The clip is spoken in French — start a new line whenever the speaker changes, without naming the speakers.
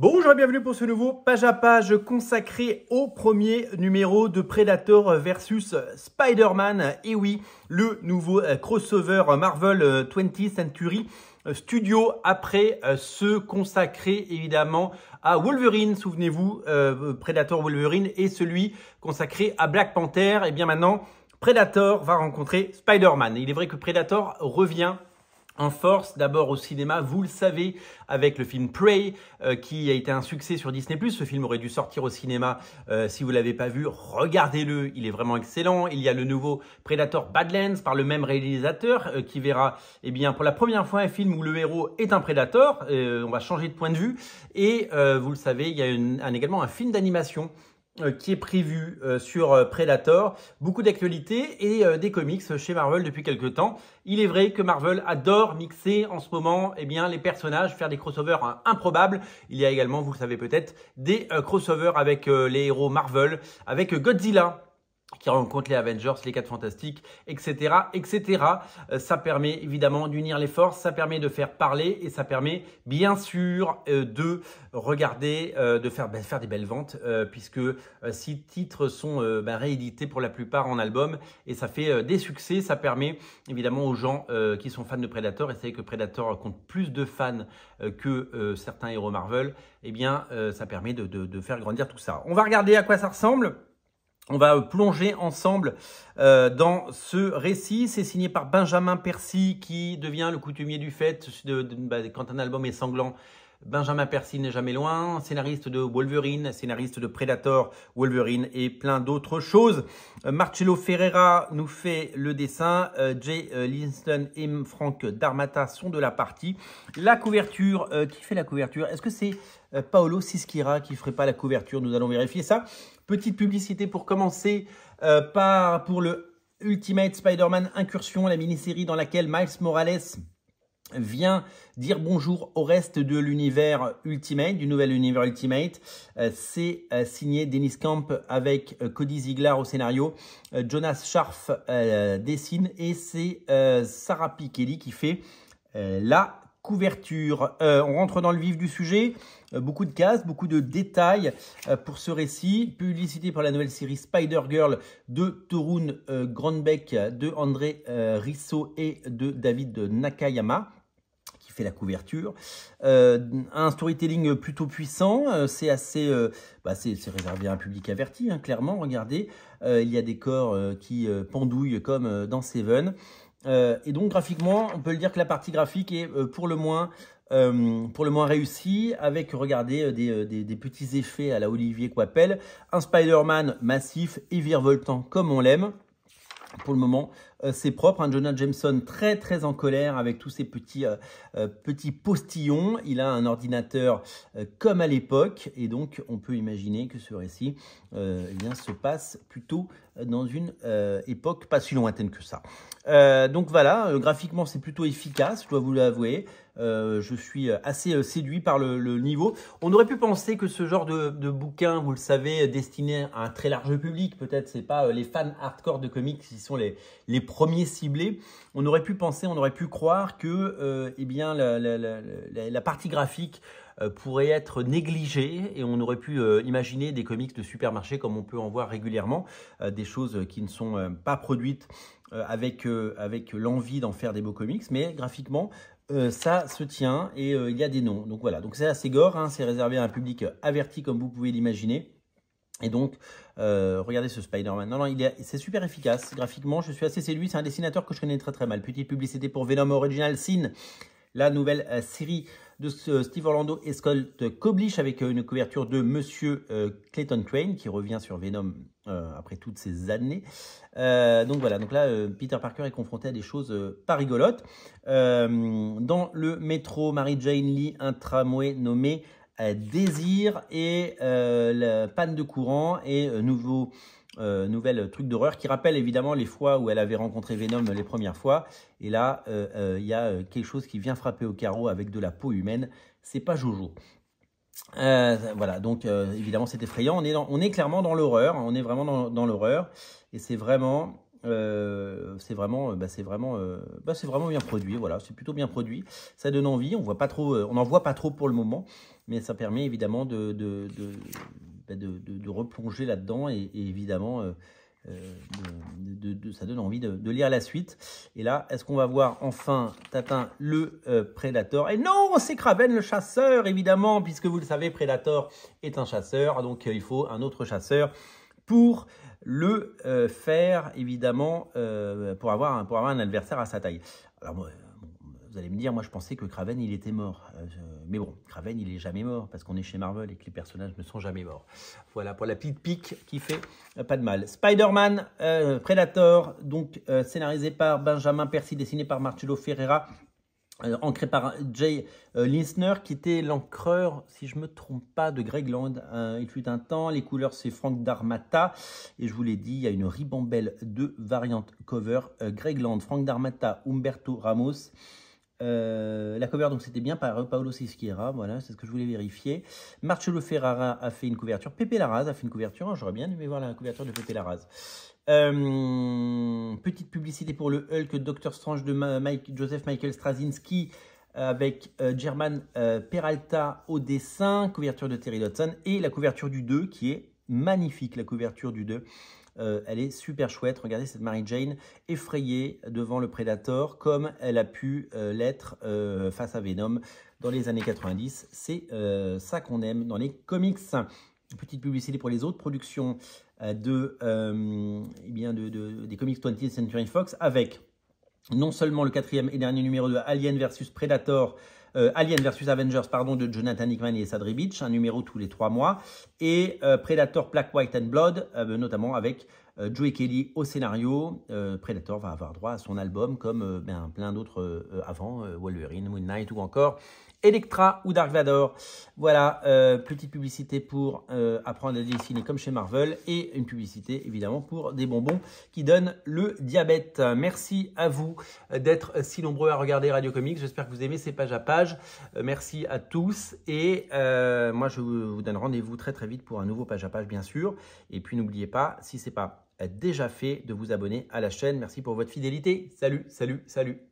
Bonjour et bienvenue pour ce nouveau page à page consacré au premier numéro de Predator versus Spider-Man. Et oui, le nouveau crossover Marvel 20th Century Studio après se consacrer évidemment à Wolverine. Souvenez-vous, Predator Wolverine et celui consacré à Black Panther. Et bien maintenant, Predator va rencontrer Spider-Man. Il est vrai que Predator revient en force, d'abord au cinéma, vous le savez, avec le film Prey, qui a été un succès sur Disney+. Ce film aurait dû sortir au cinéma. Si vous ne l'avez pas vu, regardez-le, il est vraiment excellent. Il y a le nouveau Predator Badlands par le même réalisateur, qui verra eh bien, pour la première fois un film où le héros est un Predator. On va changer de point de vue. Et vous le savez, il y a également un film d'animation qui est prévu sur Predator, beaucoup d'actualités et des comics chez Marvel depuis quelques temps. Il est vrai que Marvel adore mixer en ce moment les personnages, faire des crossovers improbables. Il y a également, vous le savez peut-être, des crossovers avec les héros Marvel, avec Godzilla qui rencontre les Avengers, les 4 Fantastiques, etc., etc. Ça permet évidemment d'unir les forces, ça permet de faire parler et ça permet bien sûr de regarder, de faire des belles ventes puisque 6 titres sont réédités pour la plupart en album et ça fait des succès. Ça permet évidemment aux gens qui sont fans de Predator, et c'est que Predator compte plus de fans que certains héros Marvel, eh bien ça permet de faire grandir tout ça. On va regarder à quoi ça ressemble. On va plonger ensemble dans ce récit. C'est signé par Benjamin Percy, qui devient le coutumier du fait quand un album est sanglant. Benjamin Percy n'est jamais loin, scénariste de Wolverine, scénariste de Predator, Wolverine et plein d'autres choses. Marcello Ferreira nous fait le dessin, Jay Linston et Frank Darmata sont de la partie. La couverture, qui fait la couverture? Est-ce que c'est Paolo Sischira qui ferait pas la couverture? Nous allons vérifier ça. Petite publicité pour commencer pour le Ultimate Spider-Man Incursion, la mini-série dans laquelle Miles Morales vient dire bonjour au reste de l'univers Ultimate, du nouvel univers Ultimate. C'est signé Dennis Camp avec Cody Ziglar au scénario, Jonas Scharf dessine et c'est Sarah Pikeli qui fait la couverture. On rentre dans le vif du sujet. Beaucoup de cases, beaucoup de détails pour ce récit. Publicité pour la nouvelle série Spider-Girl de Torun Grönbeck, de André Risso et de David Nakayama, qui fait la couverture. Un storytelling plutôt puissant. C'est assez, c'est réservé à un public averti, clairement. Regardez, il y a des corps qui pendouillent comme dans Seven. Et donc graphiquement, on peut le dire que la partie graphique est pour le moins réussie, avec, regardez, des petits effets à la Olivier Coipel, un Spider-Man massif et virevoltant comme on l'aime. Pour le moment, c'est propre. Un Jonah Jameson très très en colère avec tous ces petits postillons. Il a un ordinateur comme à l'époque, et donc on peut imaginer que ce récit se passe plutôt dans une époque pas si lointaine que ça. Donc voilà, graphiquement c'est plutôt efficace, je dois vous l'avouer. Je suis assez séduit par le niveau. On aurait pu penser que ce genre de bouquin, vous le savez, destiné à un très large public, peut-être c'est pas les fans hardcore de comics qui sont les premiers ciblés. On aurait pu penser, on aurait pu croire que la partie graphique pourrait être négligée, et on aurait pu imaginer des comics de supermarché comme on peut en voir régulièrement, des choses qui ne sont pas produites avec l'envie d'en faire des beaux comics, mais graphiquement ça se tient et il y a des noms. Donc voilà, donc c'est assez gore, c'est réservé à un public averti comme vous pouvez l'imaginer. Et donc, regardez ce Spider-Man. Non, c'est super efficace. Graphiquement, je suis assez séduit. C'est un dessinateur que je connais très très mal. Petite publicité pour Venom Original Sin, la nouvelle série de Steve Orlando et Scott Koblish, avec une couverture de Monsieur Clayton Crane qui revient sur Venom après toutes ces années. Donc voilà, donc là Peter Parker est confronté à des choses pas rigolotes. Dans le métro, Mary Jane Lee, un tramway nommé Désir et la panne de courant et nouvel truc d'horreur qui rappelle évidemment les fois où elle avait rencontré Venom les premières fois. Et là, il y a quelque chose qui vient frapper au carreau avec de la peau humaine. C'est pas Jojo. Voilà, donc évidemment c'est effrayant. On est clairement dans l'horreur. On est vraiment dans l'horreur. Et c'est vraiment c'est vraiment bien produit. Voilà, c'est plutôt bien produit. Ça donne envie. On n'en voit pas trop pour le moment, mais ça permet évidemment de replonger là-dedans et évidemment ça donne envie de lire la suite. Et là, est-ce qu'on va voir enfin Tintin le Predator? Et non, c'est Kraven le chasseur, évidemment, puisque vous le savez, Predator est un chasseur, donc il faut un autre chasseur pour le faire, évidemment, pour avoir un adversaire à sa taille. Alors, vous allez me dire, moi je pensais que Kraven il était mort. Mais bon, Kraven il est jamais mort parce qu'on est chez Marvel et que les personnages ne sont jamais morts. Voilà pour la petite pique qui fait pas de mal. Spider-Man, Predator, donc scénarisé par Benjamin Percy, dessiné par Marcelo Ferreira. Ancré par Jay Linsner, qui était l'encreur, si je ne me trompe pas, de Greg Land. Il fut un temps, les couleurs c'est Frank Darmatta, et je vous l'ai dit, il y a une ribambelle de variantes cover. Greg Land, Frank Darmatta, Humberto Ramos. La cover, donc c'était bien par Paolo Sischiera, voilà, c'est ce que je voulais vérifier. Marcelo Ferrara a fait une couverture, Pepe Larraz a fait une couverture, j'aurais bien aimé voir la couverture de Pepe Larraz. Petite publicité pour le Hulk Doctor Strange de Joseph Michael Straczynski avec German Peralta au dessin, couverture de Terry Dodson et la couverture du 2 qui est magnifique, la couverture du 2. Elle est super chouette. Regardez cette Mary Jane effrayée devant le Predator comme elle a pu l'être face à Venom dans les années 90. C'est ça qu'on aime dans les comics. Petite publicité pour les autres productions des comics 20th Century Fox avec non seulement le 4e et dernier numéro de Alien vs Predator, Alien vs Avengers pardon, de Jonathan Hickman et Sadri Beach, un numéro tous les 3 mois, et Predator Black, White and Blood, notamment avec Joey Kelly au scénario. Predator va avoir droit à son album comme plein d'autres avant, Wolverine, Moon Knight ou encore Elektra ou Dark Vador. Voilà, petite publicité pour apprendre à dessiner comme chez Marvel et une publicité évidemment pour des bonbons qui donnent le diabète. Merci à vous d'être si nombreux à regarder Radio Comics. J'espère que vous aimez ces pages à pages. Merci à tous et moi je vous donne rendez-vous très vite pour un nouveau page à page bien sûr. Et puis n'oubliez pas, si ce n'est pas déjà fait, de vous abonner à la chaîne. Merci pour votre fidélité. Salut, salut, salut.